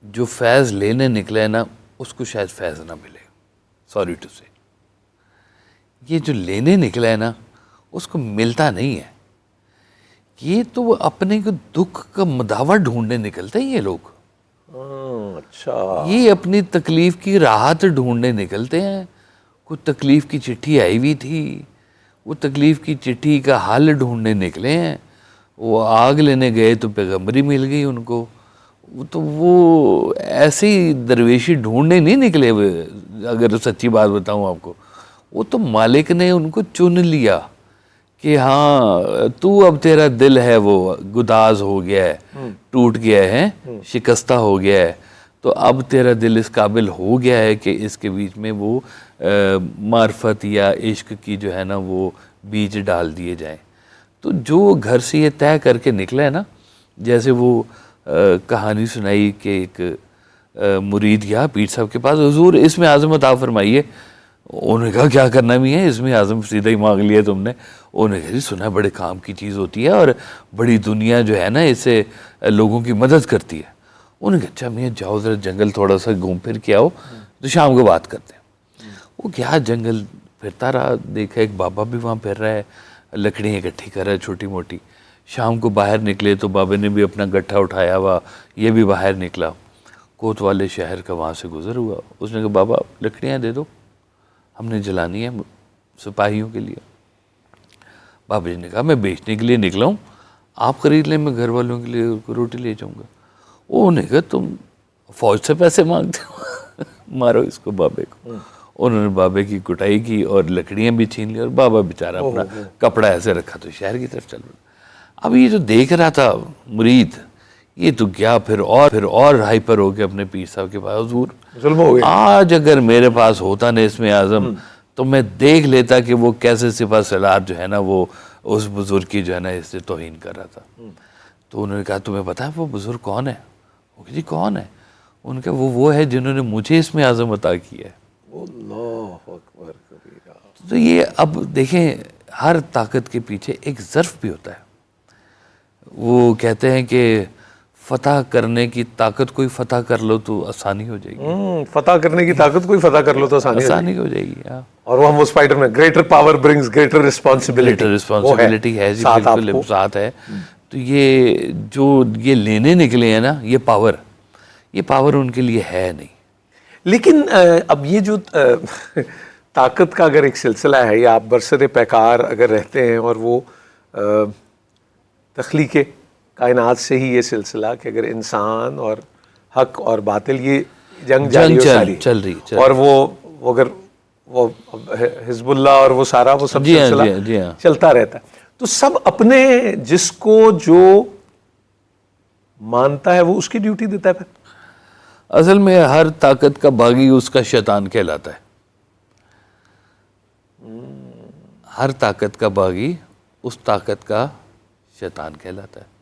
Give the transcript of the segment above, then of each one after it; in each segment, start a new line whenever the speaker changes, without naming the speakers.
جو فیض لینے نکلے ہے نا اس کو شاید فیض نہ ملے, سوری ٹو سے. یہ جو لینے نکلا ہے نا اس کو ملتا نہیں ہے. یہ تو وہ اپنے کو دکھ کا مداوع ڈھونڈنے نکلتے ہیں یہ لوگ.
اچھا,
یہ اپنی تکلیف کی راحت ڈھونڈنے نکلتے ہیں. کوئی تکلیف کی چٹھی آئی ہوئی تھی, وہ تکلیف کی چٹھی کا حل ڈھونڈنے نکلے ہیں. وہ آگ لینے گئے تو پیغمبری مل گئی ان کو. تو وہ ایسی درویشی ڈھونڈنے نہیں نکلے ہوئے, اگر سچی بات بتاؤں آپ کو. وہ تو مالک نے ان کو چن لیا کہ ہاں تو اب تیرا دل ہے وہ گداز ہو گیا ہے, ٹوٹ گیا ہے, شکستہ ہو گیا ہے, تو اب تیرا دل اس قابل ہو گیا ہے کہ اس کے بیچ میں وہ معرفت یا عشق کی جو ہے نا وہ بیج ڈال دیے جائیں. تو جو گھر سے یہ طے کر کے نکلا ہے نا, جیسے وہ کہانی سنائی کہ ایک مرید گیا پیر صاحب کے پاس, حضور اس میں اعظم عطا فرمائیے. انہوں نے کہا کیا کرنا بھی ہے اس میں اعظم, سیدھا ہی مانگ لیا تم نے. انہوں نے کہا جی سنا بڑے کام کی چیز ہوتی ہے اور بڑی دنیا جو ہے نا اس سے لوگوں کی مدد کرتی ہے. انہوں نے کہا اچھا میاں جاؤ ذرا جنگل تھوڑا سا گھوم پھر کے آؤ, تو شام کو بات کرتے ہیں. وہ کیا جنگل پھرتا رہا, دیکھا ایک بابا بھی وہاں پھر رہا ہے, لکڑیاں اکٹھی کر رہا ہے چھوٹی موٹی. شام کو باہر نکلے تو بابے نے بھی اپنا گٹھا اٹھایا ہوا, یہ بھی باہر نکلا. کوتوالے شہر کا وہاں سے گزر ہوا. اس نے کہا بابا لکڑیاں دے دو, ہم نے جلانی ہے سپاہیوں کے لیے. بابا جی نے کہا میں بیچنے کے لیے نکلا ہوں, آپ خرید لیں, میں گھر والوں کے لیے روٹی لے جاؤں گا. انہوں نے کہا تم فوج سے پیسے مانگتے ہو, مارو اس کو بابے کو. انہوں نے بابے کی کٹائی کی اور لکڑیاں بھی چھین لی, اور بابا بیچارہ اپنا کپڑا ایسے رکھا تو شہر کی طرف چل پڑا. اب یہ جو دیکھ رہا تھا مرید, یہ تو گیا پھر اور ہائپر ہو کے اپنے پیر صاحب کے پاس, حضور
ظلم ہو گیا.
آج اگر میرے پاس ہوتا نا اسم اعظم تو میں دیکھ لیتا کہ وہ کیسے سپہ سالار جو ہے نا وہ اس بزرگ کی جو ہے نا اس سے توہین کر رہا تھا. تو انہوں نے کہا تمہیں پتا ہے وہ بزرگ کون ہے؟ وہ کہ جی کون ہے؟ ان کا وہ ہے جنہوں نے مجھے اسم اعظم عطا کیا ہے.
اللہ اکبر کبیرہ.
تو یہ اب دیکھیں ہر طاقت کے پیچھے ایک ظرف بھی ہوتا ہے. وہ کہتے ہیں کہ فتح کرنے کی طاقت کوئی فتح کر لو تو آسانی ہو جائے گی.
فتح کرنے کی طاقت کوئی فتح کر لو تو
آسانی ہو جائے گی.
اور وہ ہم وہ اسپائڈر میں greater power brings greater responsibility
ہے جی, بالکل ساتھ ہے. تو یہ جو یہ لینے نکلے ہیں نا یہ پاور ان کے لیے ہے نہیں.
لیکن اب یہ جو طاقت کا اگر ایک سلسلہ ہے, یا آپ برسر پیکار اگر رہتے ہیں, اور وہ تخلیق کائنات سے ہی یہ سلسلہ کہ اگر انسان اور حق اور باطل یہ جنگ جاری
چل رہی,
اور وہ اگر وہ حزب اللہ اور وہ سارا وہ سب سلسلہ چلتا رہتا ہے, تو سب اپنے جس کو جو مانتا ہے وہ اس کی ڈیوٹی دیتا ہے. پھر
اصل میں ہر طاقت کا باغی اس کا شیطان کہلاتا ہے. ہر طاقت کا باغی اس طاقت کا شیطان کہلاتا ہے.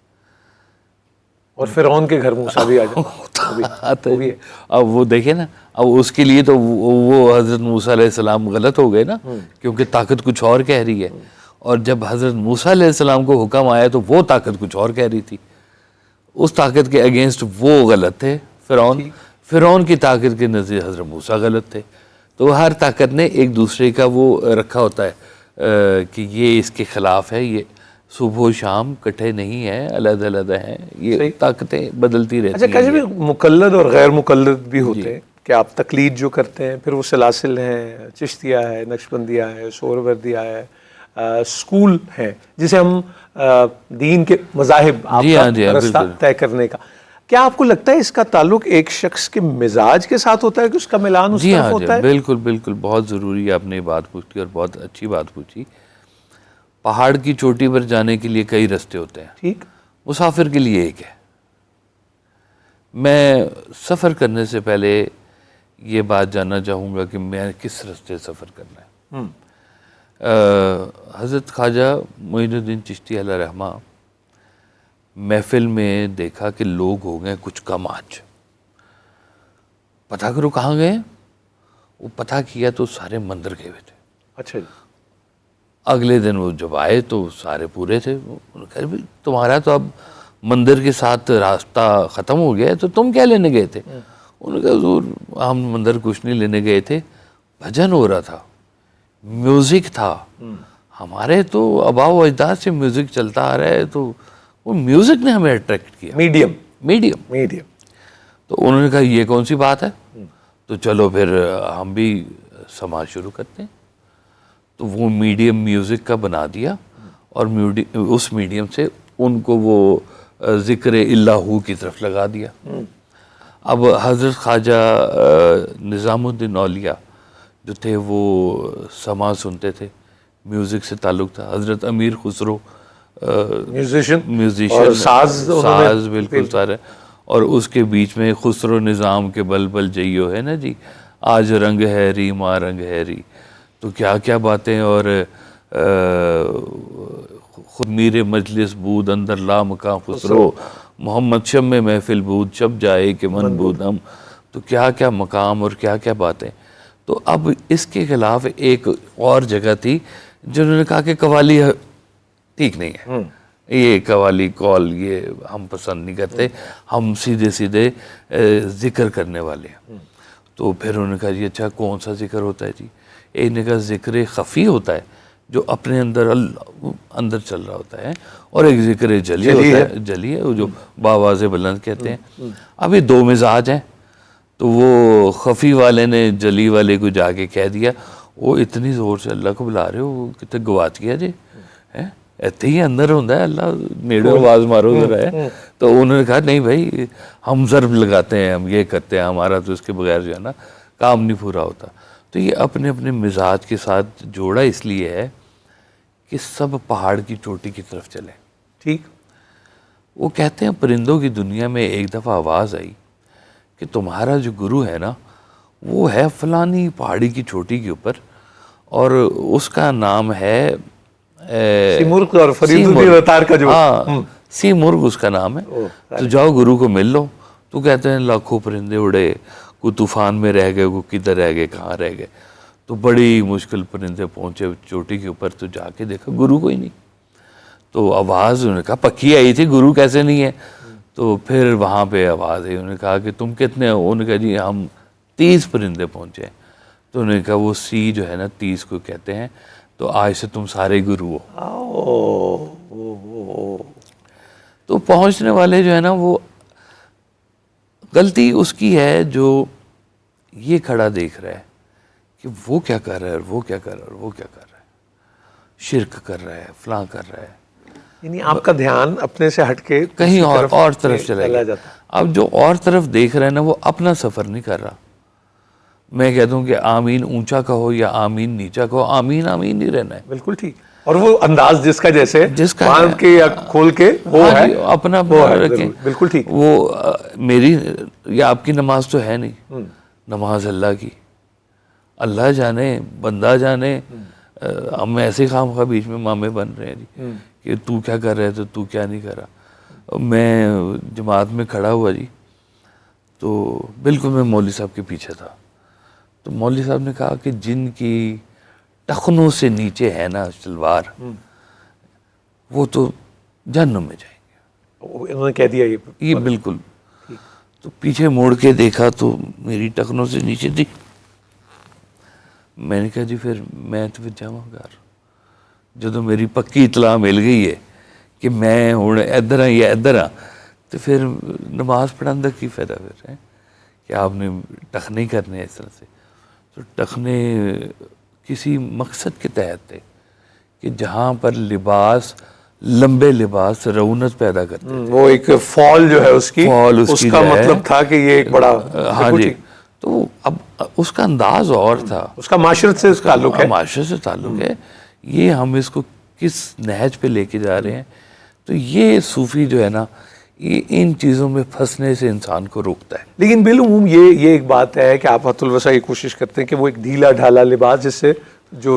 اور فرعون کے گھر موسیٰ بھی آ جاتا ہے.
اب وہ دیکھیں نا, اب اس کے لیے تو وہ حضرت موسیٰ علیہ السلام غلط ہو گئے نا, کیونکہ طاقت کچھ اور کہہ رہی ہے. اور جب حضرت موسیٰ علیہ السلام کو حکم آیا تو وہ طاقت کچھ اور کہہ رہی تھی. اس طاقت کے اگینسٹ وہ غلط تھے فرعون کی طاقت کے نزدیک حضرت موسیٰ غلط تھے. تو ہر طاقت نے ایک دوسرے کا وہ رکھا ہوتا ہے کہ یہ اس کے خلاف ہے, یہ صبح و شام کٹھے نہیں ہیں, علیحدہ علیحدہ ہیں, یہ طاقتیں بدلتی رہتی ہیں.
اچھا مقلد اور غیر مقلد بھی ہوتے ہیں کہ آپ تقلید جو کرتے ہیں, پھر وہ سلاسل ہیں, چشتیہ ہے, نقشبندیہ ہے, سہروردیہ ہے, اسکول ہے جسے ہم دین کے مذاہب آپ کا رستہ طے کرنے کا. کیا آپ کو لگتا ہے اس کا تعلق ایک شخص کے مزاج کے ساتھ ہوتا ہے کہ اس کا ملان اس طرف ہوتا ہے؟
بالکل بالکل, بہت ضروری ہے آپ نے بات پوچھی اور بہت اچھی بات پوچھی. پہاڑ کی چوٹی پر جانے کے لیے کئی رستے ہوتے ہیں,
ٹھیک,
مسافر کے لیے ایک ہے. میں سفر کرنے سے پہلے یہ بات جاننا چاہوں گا کہ میں کس رستے سفر کرنا ہے. حضرت خواجہ معین الدین چشتی علیہ رحمہ محفل میں دیکھا کہ لوگ ہو گئے کچھ کم آج. پتہ کرو کہاں گئے؟ وہ پتہ کیا تو سارے مندر گئے ہوئے تھے.
اچھا جی.
اگلے دن وہ جب آئے تو سارے پورے تھے. انہوں نے کہا تمہارا تو اب مندر کے ساتھ راستہ ختم ہو گیا ہے تو تم کیا لینے گئے تھے؟ انہوں نے کہا حضور ہم مندر کچھ نہیں لینے گئے تھے، بھجن ہو رہا تھا، میوزک تھا، ہمارے تو آباء و اجداد سے میوزک چلتا آ رہا ہے، تو وہ میوزک نے ہمیں اٹریکٹ کیا. میڈیم. تو انہوں نے کہا یہ کون سی بات ہے، تو چلو پھر ہم بھی سماج شروع کرتے ہیں. تو وہ میڈیم میوزک کا بنا دیا اور اس میڈیم سے ان کو وہ ذکر اللہ کی طرف لگا دیا. اب حضرت خواجہ نظام الدین اولیاء جو تھے وہ سماع سنتے تھے، میوزک سے تعلق تھا. حضرت امیر خسرو میوزیشین، ساز بالکل سارے. اور اس کے بیچ میں خسرو نظام کے بل بل جئیو ہے نا جی، آج رنگ ہے ری ماں رنگ ہے ری، تو کیا کیا باتیں. اور خود میر مجلس بود اندر لا مکان خسرو، محمد شم میں محفل بود شب جائے کہ من بود ہم، تو کیا کیا مقام اور کیا کیا باتیں. تو اب اس کے خلاف ایک اور جگہ تھی جنہوں نے کہا کہ قوالی ٹھیک نہیں ہے، یہ قوالی کال یہ ہم پسند نہیں کرتے، ہم سیدھے سیدھے ذکر کرنے والے ہیں. تو پھر انہوں نے کہا جی اچھا کون سا ذکر ہوتا ہے جی؟ ایک نے کہا ذکر خفی ہوتا ہے جو اپنے اندر چل رہا ہوتا ہے، اور ایک ذکر جلی ہوتا ہے، جلی ہے جو باواز بلند کہتے ہیں. اب یہ دو مزاج ہیں. تو وہ خفی والے نے جلی والے کو جا کے کہہ دیا وہ اتنی زور سے اللہ کو بلا رہے ہو، وہ کتنے گوات کیا جی، ایتے ہی اندر ہوتا ہے اللہ، نیڑے آواز مارو ذرا ہے. تو انہوں نے کہا نہیں بھائی ہم ضرب لگاتے ہیں، ہم یہ کرتے ہیں، ہمارا تو اس کے بغیر جو ہے نا کام نہیں پورا ہوتا. تو یہ اپنے اپنے مزاج کے ساتھ جوڑا اس لیے ہے کہ سب پہاڑ کی چوٹی کی طرف چلیں.
ٹھیک.
وہ کہتے ہیں پرندوں کی دنیا میں ایک دفعہ آواز آئی کہ تمہارا جو گرو ہے نا وہ ہے فلانی پہاڑی کی چوٹی کے اوپر، اور اس کا نام ہے
سیمرغ اور فرید الدین اتار کا جو،
ہاں سیمرغ اس کا نام ہے. تو جاؤ گرو کو مل لو. تو کہتے ہیں لاکھوں پرندے اڑے، کوئی طوفان میں رہ گئے، کوئی کدھر رہ گئے، کہاں رہ گئے. تو بڑی مشکل پرندے پہنچے چوٹی کے اوپر، تو جا کے دیکھا گرو کوئی نہیں. تو آواز انہوں نے کہا پکی آئی تھی، گرو کیسے نہیں ہے؟ تو پھر وہاں پہ آواز ہے، انہوں نے کہا کہ تم کتنے ہو؟ انہوں نے کہا جی ہم 30 پرندے پہنچے. تو انہوں نے کہا وہ سی جو ہے نا 30 کو کہتے ہیں، تو آج سے تم سارے گرو ہو. تو پہنچنے والے جو ہے نا وہ غلطی اس کی ہے جو یہ کھڑا دیکھ رہا ہے کہ وہ کیا کر رہا ہے اور وہ کیا کر رہا ہے اور وہ کیا کر رہا ہے، شرک کر رہا ہے، فلاں کر رہا ہے.
یعنی آپ کا دھیان اپنے سے ہٹ کے
کہیں اور طرف چلا گیا. اب جو اور طرف دیکھ رہا ہے نا وہ اپنا سفر نہیں کر رہا. میں کہتا ہوں کہ آمین اونچا کہو یا آمین نیچا کہو، آمین آمین ہی رہنا ہے.
بالکل ٹھیک. اور وہ انداز جس کا جیسے
کا
باندھ کے یا کھول کے وہ ہے
اپنا رکھیں.
بالکل ٹھیک.
وہ میری یا آپ کی نماز تو ہے نہیں، نماز اللہ کی، اللہ جانے بندہ جانے. ہم ایسے خام خواہ بیچ میں مامے بن رہے ہیں جی کہ تو کیا کر رہے تو تو کیا نہیں کر رہا. میں جماعت میں کھڑا ہوا جی، تو بالکل میں مولوی صاحب کے پیچھے تھا. تو مولوی صاحب نے کہا کہ جن کی ٹخنوں سے نیچے ہے نا شلوار، وہ تو جہنم میں جائیں گے.
انہوں نے کہہ دیا
یہ بالکل. تو پیچھے موڑ کے دیکھا تو میری ٹخنوں سے نیچے تھی. میں نے کہا جی پھر میں تو پھر جاواں گھر. جدو میری پکی اطلاع مل گئی ہے کہ میں ہوں ادھر ہاں یا ادھر ہاں، تو پھر نماز پڑھنے کا کی فائدہ پھر ہے کہ آپ نے ٹخنے کرنے ہیں اس طرح سے. تو ٹخنے کسی مقصد کے تحت تھے کہ جہاں پر لباس، لمبے لباس رونت پیدا کرتے تھے.
وہ ایک فال جو ہے اس کی، اس کا مطلب تھا کہ یہ ایک بڑا،
ہاں جی. تو اب اس کا انداز اور تھا،
اس کا معاشرت سے تعلق ہے،
معاشرت سے تعلق ہے. یہ ہم اس کو کس نہج پہ لے کے جا رہے ہیں. تو یہ صوفی جو ہے نا یہ ان چیزوں میں پھنسنے سے انسان کو روکتا ہے.
لیکن بالعموم یہ ایک بات ہے کہ آپ حت الوسع یہ کوشش کرتے ہیں کہ وہ ایک ڈھیلا ڈھالا لباس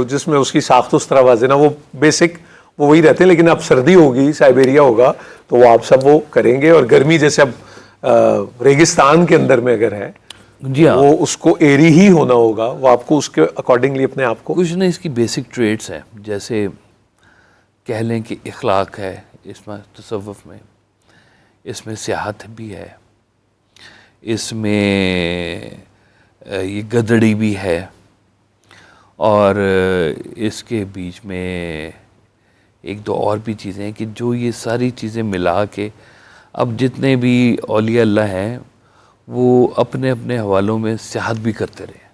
جس میں اس کی ساخت اس طرح واضح نہ، وہ بیسک وہ وہی رہتے ہیں. لیکن اب سردی ہوگی، سائبیریا ہوگا، تو وہ آپ سب وہ کریں گے. اور گرمی جیسے اب ریگستان کے اندر میں اگر ہے
جی ہاں،
وہ اس کو ایری ہی ہونا ہوگا، وہ آپ کو اس کے اکارڈنگلی اپنے آپ کو
کچھ نہیں. اس کی بیسک ٹریٹس ہیں، جیسے کہہ لیں کہ اخلاق ہے اس میں تصوف میں، اس میں سیاحت بھی ہے، اس میں یہ گدڑی بھی ہے، اور اس کے بیچ میں ایک دو اور بھی چیزیں ہیں کہ جو یہ ساری چیزیں ملا کے اب جتنے بھی اولیاء اللہ ہیں وہ اپنے اپنے حوالوں میں سیاحت بھی کرتے رہے.